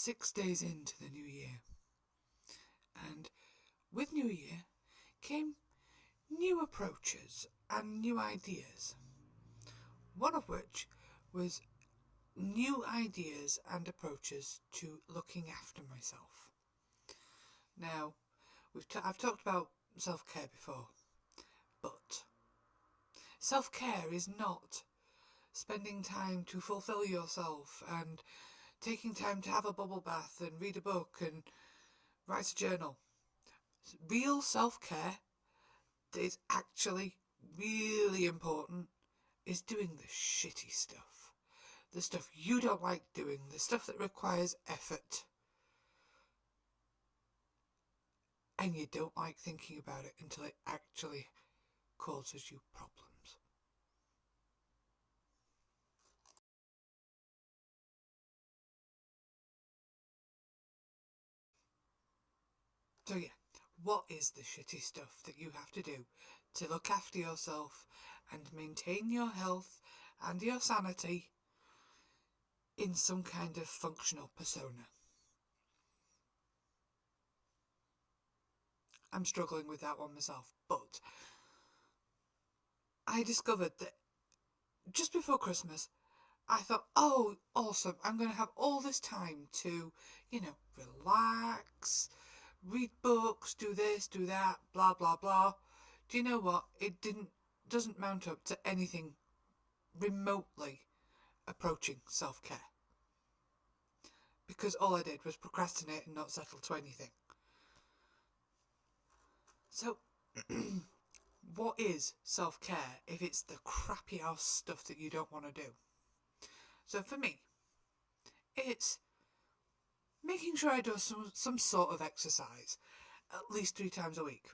6 days into the new year, and with New Year came new approaches and new ideas, one of which was new ideas and approaches to looking after myself. Now, I've talked about self-care before, but self-care is not spending time to fulfill yourself and taking time to have a bubble bath and read a book and write a journal. Real self-care that is actually really important is doing the shitty stuff. The stuff you don't like doing, the stuff that requires effort. And you don't like thinking about it until it actually causes you problems. So yeah, what is the shitty stuff that you have to do to look after yourself and maintain your health and your sanity in some kind of functional persona? I'm struggling with that one myself, but I discovered that just before Christmas, I thought, oh, awesome, I'm going to have all this time to, relax, read books, do this, do that, blah, blah, blah. Do you know what? It doesn't mount up to anything remotely approaching self-care. Because all I did was procrastinate and not settle to anything. So, what is self-care if it's the crappy ass stuff that you don't want to do? So for me, it's making sure I do some sort of exercise at least 3 times a week.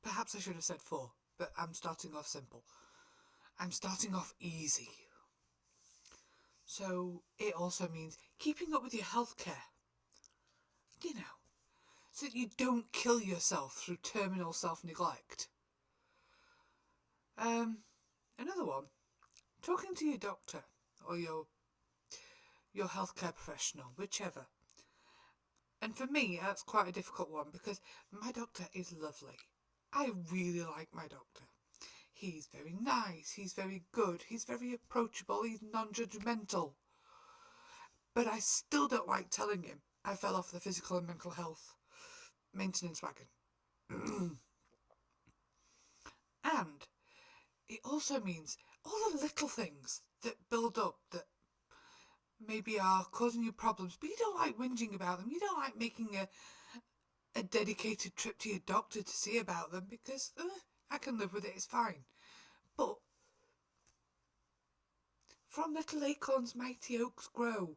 Perhaps I should have said 4, but I'm starting off simple. I'm starting off easy. So it also means keeping up with your healthcare. So that you don't kill yourself through terminal self-neglect. Another one, talking to your doctor or your healthcare professional, whichever. And for me, that's quite a difficult one because my doctor is lovely. I really like my doctor. He's very nice, he's very good, he's very approachable, he's non-judgmental. But I still don't like telling him I fell off the physical and mental health maintenance wagon. And it also means all the little things that build up that maybe are causing you problems, but you don't like whinging about them. You don't like making a dedicated trip to your doctor to see about them because I can live with it, it's fine. But from little acorns mighty oaks grow.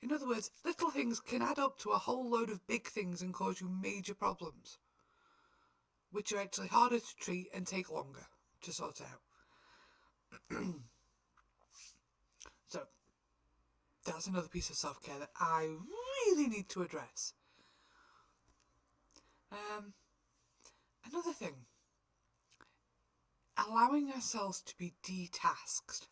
In other words, little things can add up to a whole load of big things and cause you major problems, which are actually harder to treat and take longer to sort out. So, that's another piece of self-care that I really need to address. Another thing, allowing ourselves to be detasked.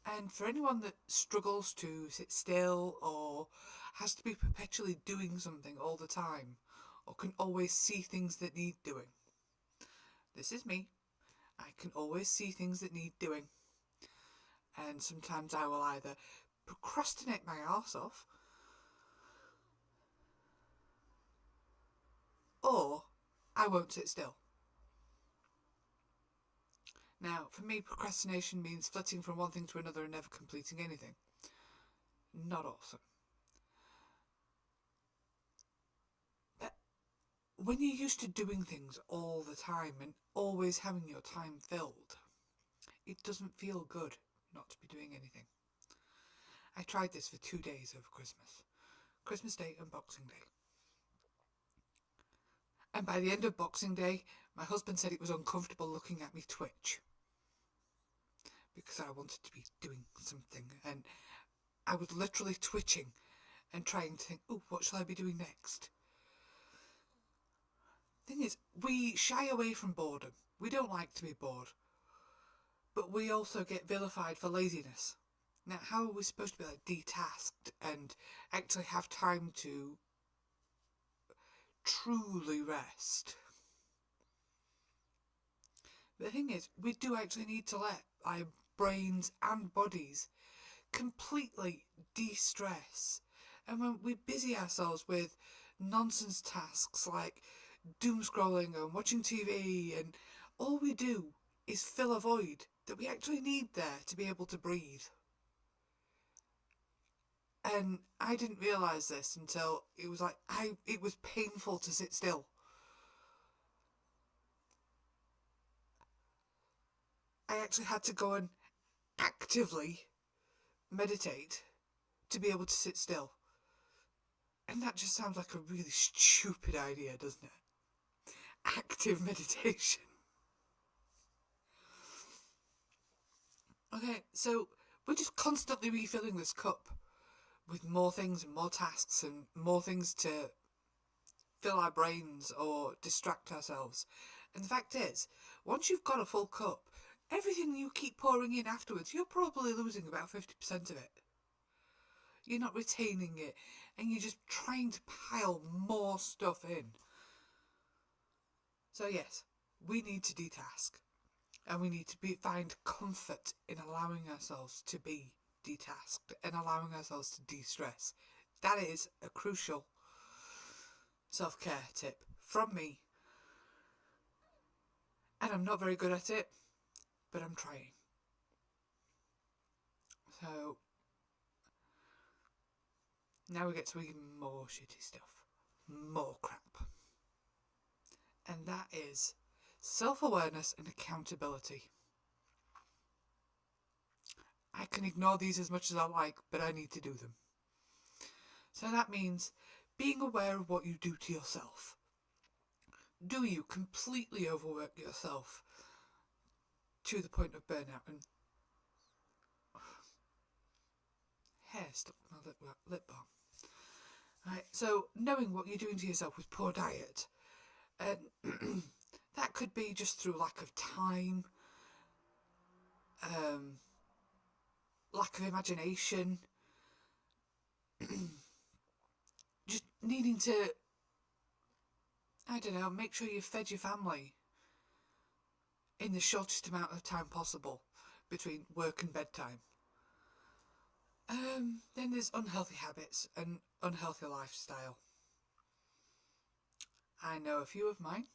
And for anyone that struggles to sit still or has to be perpetually doing something all the time or can always see things that need doing. This is me. I can always see things that need doing. And sometimes I will either procrastinate my arse off or I won't sit still. Now, for me, procrastination means flitting from one thing to another and never completing anything. Not awesome. But when you're used to doing things all the time and always having your time filled, it doesn't feel good not to be doing anything. I tried this for 2 days over Christmas. Christmas Day and Boxing Day. And by the end of Boxing Day, my husband said it was uncomfortable looking at me twitch. Because I wanted to be doing something. And I was literally twitching and trying to think, what shall I be doing next? Thing is, we shy away from boredom. We don't like to be bored. But we also get vilified for laziness. Now, how are we supposed to be like detasked and actually have time to truly rest? But the thing is, we do actually need to let our brains and bodies completely de-stress. And when we busy ourselves with nonsense tasks like doom scrolling and watching TV, and all we do is fill a void that we actually need there to be able to breathe. And I didn't realise this until it was like it was painful to sit still. I actually had to go and actively meditate to be able to sit still. And that just sounds like a really stupid idea, doesn't it? Active meditation. Okay, so we're just constantly refilling this cup with more things and more tasks and more things to fill our brains or distract ourselves. And the fact is, once you've got a full cup, everything you keep pouring in afterwards, you're probably losing about 50% of it. You're not retaining it, and you're just trying to pile more stuff in. So yes, we need to detask, and we need to find comfort in allowing ourselves to be detasked and allowing ourselves to de-stress. That is a crucial self-care tip from me. And I'm not very good at it, but I'm trying. So now we get to even more shitty stuff. More crap. And that is self-awareness and accountability. I can ignore these as much as I like, but I need to do them. So that means being aware of what you do to yourself. Do you completely overwork yourself to the point of burnout and hair stuck in my lip balm? Right, so knowing what you're doing to yourself with poor diet, and that could be just through lack of time, lack of imagination, just needing to, I don't know, make sure you've fed your family in the shortest amount of time possible between work and bedtime. Then there's unhealthy habits and unhealthy lifestyle. I know a few of mine.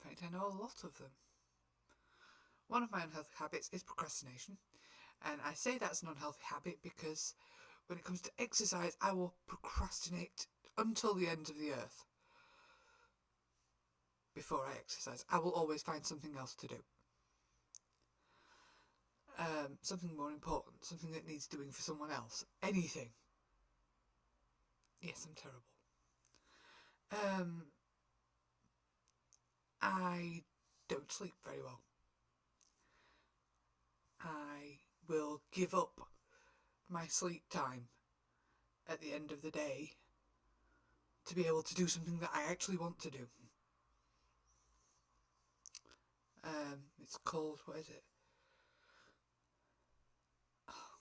In fact, I know a lot of them. One of my unhealthy habits is procrastination. And I say that's an unhealthy habit because when it comes to exercise, I will procrastinate until the end of the earth. Before I exercise, I will always find something else to do. Something more important, something that needs doing for someone else. Anything. Yes, I'm terrible. I don't sleep very well. I will give up my sleep time at the end of the day to be able to do something that I actually want to do. It's called, what is it? Oh,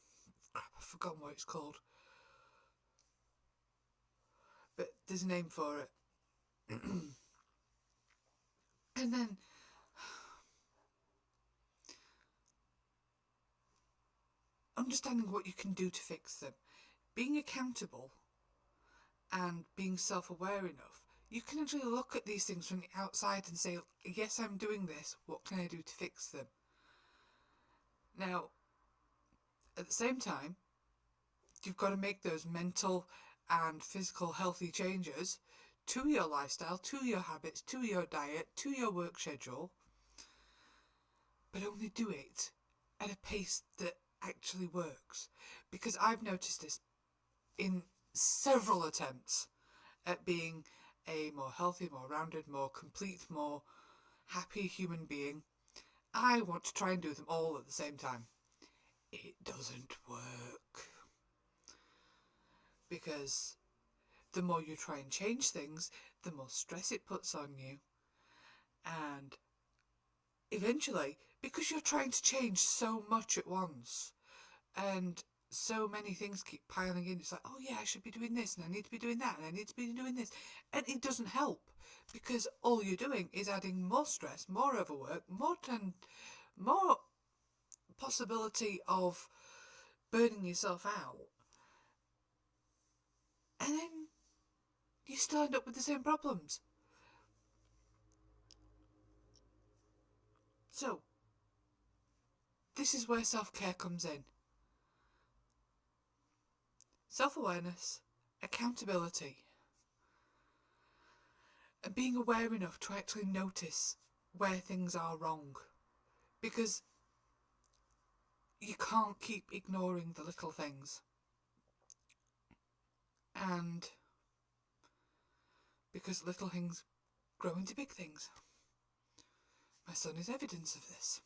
crap, I've forgotten what it's called. But there's a name for it. And then understanding what you can do to fix them. Being accountable and being self-aware enough, you can actually look at these things from the outside and say, yes, I'm doing this, what can I do to fix them? Now, at the same time, you've got to make those mental and physical healthy changes to your lifestyle, to your habits, to your diet, to your work schedule, but only do it at a pace that actually works. Because I've noticed this in several attempts at being a more healthy, more rounded, more complete, more happy human being. I want to try and do them all at the same time. It doesn't work. Because the more you try and change things, the more stress it puts on you. And eventually, because you're trying to change so much at once, and so many things keep piling in, it's like, oh yeah, I should be doing this, and I need to be doing that, and I need to be doing this, and it doesn't help, because all you're doing is adding more stress, more overwork, more possibility of burning yourself out, and then you still end up with the same problems. So, this is where self-care comes in. Self-awareness, accountability, and being aware enough to actually notice where things are wrong. Because you can't keep ignoring the little things. And because little things grow into big things. My son is evidence of this.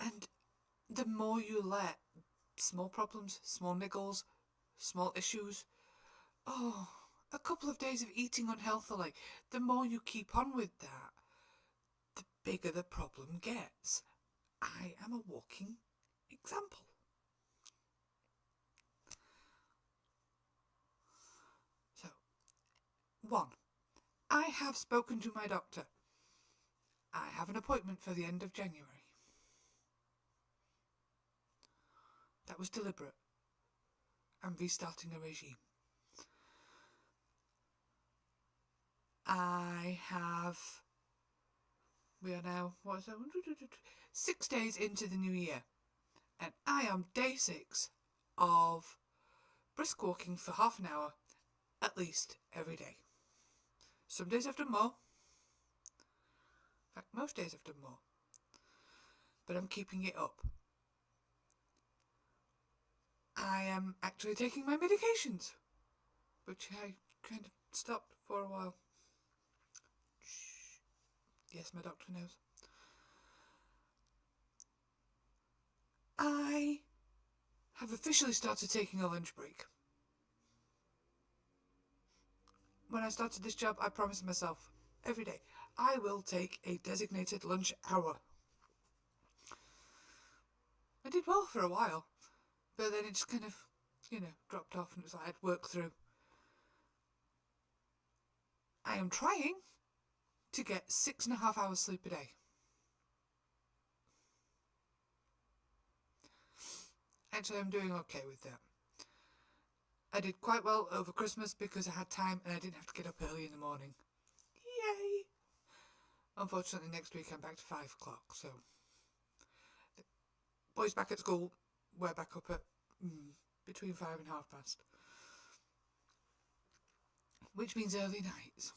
And the more you let small problems, small niggles, small issues, a couple of days of eating unhealthily, the more you keep on with that, the bigger the problem gets. I am a walking example. So, 1. I have spoken to my doctor. I have an appointment for the end of January. That was deliberate. I'm restarting a regime. We are now, 6 days into the new year. And I am day 6 of brisk walking for half an hour, at least every day. Some days I've done more. In fact, most days I've done more. But I'm keeping it up. I am actually taking my medications, which I kind of stopped for a while. Shh. Yes, my doctor knows. I have officially started taking a lunch break. When I started this job, I promised myself every day I will take a designated lunch hour. I did well for a while, but then it just kind of, dropped off, and it was like I'd work through. I am trying to get 6.5 hours sleep a day. Actually, I'm doing okay with that. I did quite well over Christmas because I had time and I didn't have to get up early in the morning. Yay! Unfortunately, next week I'm back to 5 o'clock, so the boys back at school, we're back up at between 5 and 5:30, which means early nights.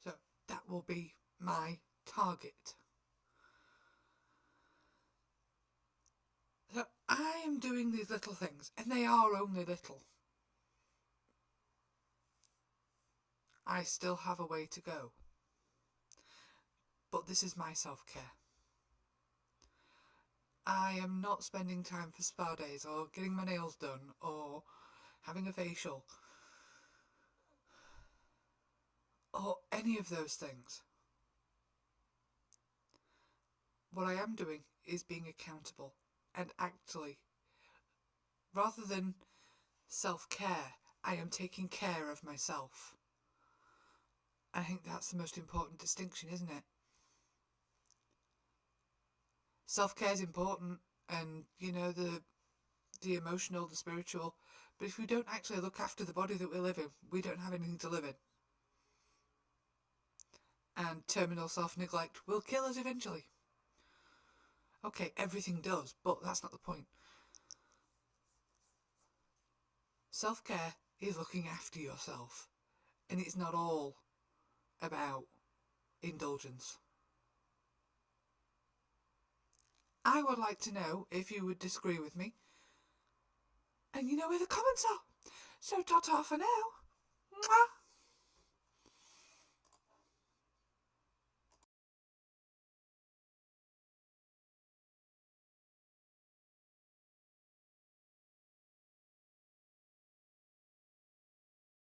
So that will be my target. So I am doing these little things, and they are only little. I still have a way to go. But this is my self-care. I am not spending time for spa days or getting my nails done or having a facial or any of those things. What I am doing is being accountable and actually, rather than self-care, I am taking care of myself. I think that's the most important distinction, isn't it? Self-care is important, and the emotional, the spiritual, but if we don't actually look after the body that we live in, we don't have anything to live in. And terminal self-neglect will kill us eventually. Okay, everything does, but that's not the point. Self-care is looking after yourself, and it's not all about indulgence. I would like to know if you would disagree with me, and you know where the comments are. So ta-ta for now. Mwah!